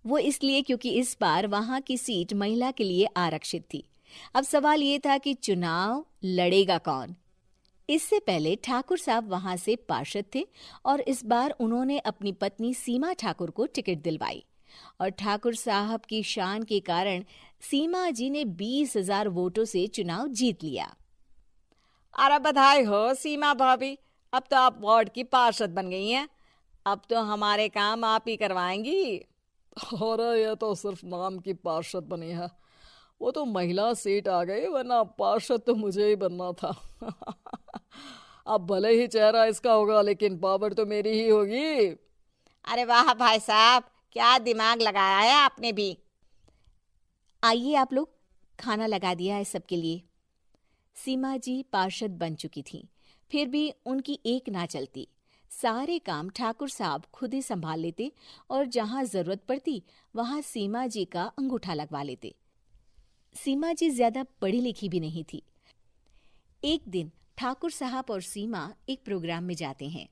वो इसलिए क्योंकि इस बार वहां की सीट महिला के लिए आरक्षित थी। अब सवाल ये था कि चुनाव लड़ेगा कौन। इससे पहले ठाकुर साहब वहां से पार्षद थे और इस बार उन्होंने अपनी पत्नी सीमा ठाकुर को टिकट दिलवाई और ठाकुर साहब की शान के कारण सीमा जी ने 20,000 वोटों से चुनाव जीत लिया। अरे बधाई हो सीमा भाभी, अब तो आप वार्ड की पार्षद बन गई हैं। अब तो हमारे काम आप ही करवाएंगी। अरे ये तो सिर्फ नाम की पार्षद बनी है, वो तो महिला सीट आ गई, वरना पार्षद तो मुझे ही बनना था। अब भले ही चेहरा इसका होगा लेकिन पावर तो मेरी ही होगी। अरे वाह भाई साहब, क्या दिमाग लगाया है आपने भी। आइए आप लोग, खाना लगा दिया है सबके लिए। सीमा जी पार्षद बन चुकी थीं, फिर भी उनकी एक ना चलती। सारे काम ठाकुर साहब खुद ही संभाल लेते और जहां जरूरत पड़ती वहां सीमा जी का अंगूठा लगवा लेते। सीमा जी ज्यादा पढ़ी लिखी भी नहीं थी। एक दिन ठाकुर साहब और सीमा एक प्रोग्राम में जाते हैं।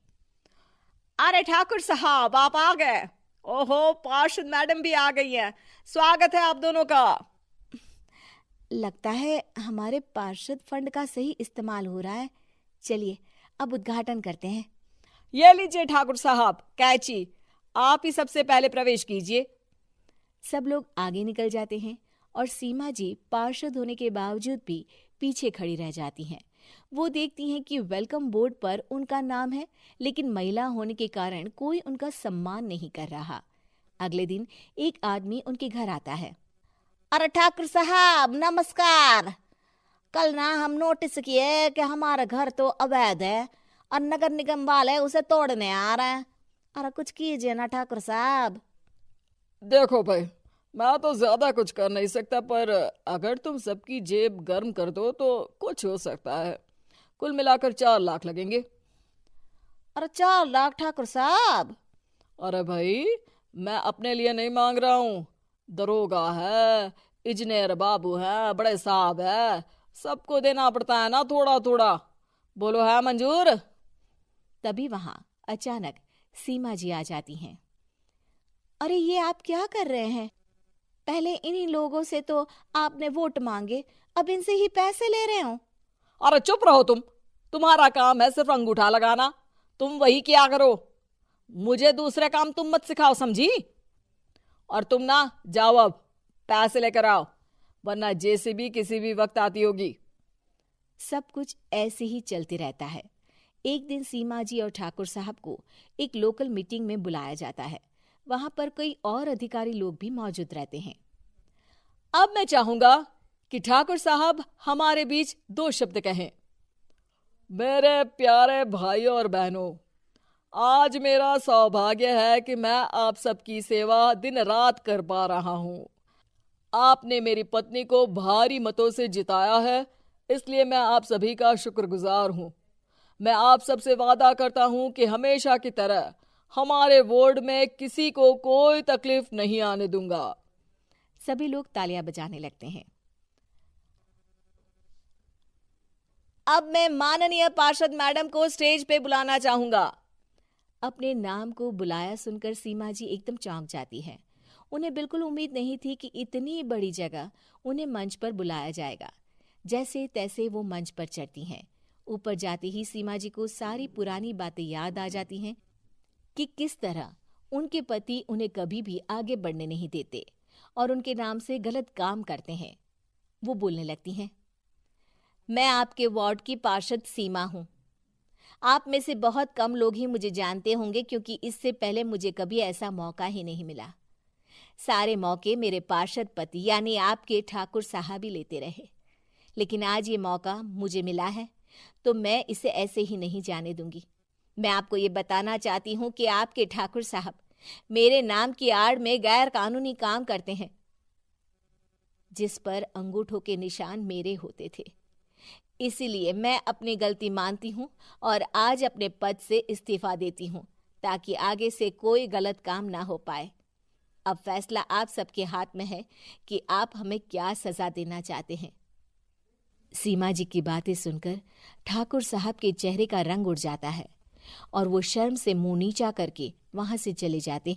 अरे ठाकुर साहब, आप आ गए। ओहो, पार्षद मैडम भी आ गई हैं। स्वागत है आप दोनों का। लगता है हमारे पार्षद फंड का सही इस्तेमाल हो रहा है। चलिए अब उद्घाटन करते हैं। ये लीजिए ठाकुर साहब कैची, आप ही सबसे पहले प्रवेश कीजिए। सब लोग आगे निकल जाते हैं और सीमा जी पार्षद होने के बावजूद भी पीछे खड़ी रह जाती हैं। वो देखती हैं कि वेलकम बोर्ड पर उनका नाम है, लेकिन महिला होने के कारण कोई उनका सम्मान नहीं कर रहा। अगले दिन एक आदमी उनके घर आता है। अरे ठाकुर साहब नमस्कार। कल ना हम नोटिस किए कि हमारा घर तो अवैध है और नगर निगम वाले उसे तोड़ने आ रहे हैं। अरे कुछ कीजिए ना ठाकुर साहब। देखो भाई, मैं तो ज्यादा कुछ कर नहीं सकता, पर अगर तुम सबकी जेब गर्म कर दो तो कुछ हो सकता है। कुल मिलाकर 4 लाख लगेंगे। अरे 4 लाख ठाकुर साहब? अरे भाई, मैं अपने लिए नहीं मांग रहा हूँ। दरोगा है, इंजीनियर बाबू है, बड़े साहब है, सबको देना पड़ता है ना थोड़ा थोड़ा। बोलो है मंजूर? तभी वहां अचानक सीमा जी आ जाती हैं। अरे ये आप क्या कर रहे हैं? पहले इन्हीं लोगों से तो आपने वोट मांगे, अब इनसे ही पैसे ले रहे हो। अरे चुप रहो तुम, तुम्हारा काम है सिर्फ अंगूठा लगाना, तुम वही किया करो। मुझे दूसरे काम तुम मत सिखाओ, समझी? और तुम ना जाओ, अब पैसे लेकर आओ, वरना जेसीबी किसी भी वक्त आती होगी। सब कुछ ऐसे ही चलते रहता है। एक दिन सीमा जी और ठाकुर साहब को एक लोकल मीटिंग में बुलाया जाता है। वहां पर कई और अधिकारी लोग भी मौजूद रहते हैं। अब मैं चाहूंगा कि ठाकुर साहब हमारे बीच 2 शब्द कहें। मेरे प्यारे भाइयों और बहनों, आज मेरा सौभाग्य है कि मैं आप सबकी सेवा दिन रात कर पा रहा हूं। आपने मेरी पत्नी को भारी मतों से जिताया है, इसलिए मैं आप सभी का शुक्रगुजार हूं। मैं आप सबसे वादा करता हूं कि हमेशा की तरह हमारे वार्ड में किसी को कोई तकलीफ नहीं आने दूंगा। सभी लोग तालियां बजाने लगते हैं। अब मैं माननीय पार्षद मैडम को स्टेज पे बुलाना चाहूंगा। अपने नाम को बुलाया सुनकर सीमा जी एकदम चौंक जाती है। उन्हें बिल्कुल उम्मीद नहीं थी कि इतनी बड़ी जगह उन्हें मंच पर बुलाया जाएगा। जैसे तैसे वो मंच पर चढ़ती हैं। ऊपर जाते ही सीमा जी को सारी पुरानी बातें याद आ जाती हैं कि किस तरह उनके पति उन्हें कभी भी आगे बढ़ने नहीं देते और उनके नाम से गलत काम करते हैं। वो बोलने लगती हैं। मैं आपके वार्ड की पार्षद सीमा हूं। आप में से बहुत कम लोग ही मुझे जानते होंगे, क्योंकि इससे पहले मुझे कभी ऐसा मौका ही नहीं मिला। सारे मौके मेरे पार्षद पति यानी आपके ठाकुर साहब ही लेते रहे, लेकिन आज ये मौका मुझे मिला है तो मैं इसे ऐसे ही नहीं जाने दूंगी। मैं आपको ये बताना चाहती हूँ कि आपके ठाकुर साहब मेरे नाम की आड़ में गैर कानूनी काम करते हैं, जिस पर अंगूठों के निशान मेरे होते थे। इसीलिए मैं अपनी गलती मानती हूँ और आज अपने पद से इस्तीफा देती हूँ, ताकि आगे से कोई गलत काम ना हो पाए। अब फैसला आप सबके हाथ में है कि आप हमें क्या सजा देना चाहते हैं। सीमा जी की बातें सुनकर ठाकुर साहब के चेहरे का रंग उड़ जाता है और वो शर्म से मुंह नीचा करके वहां से चले जाते हैं।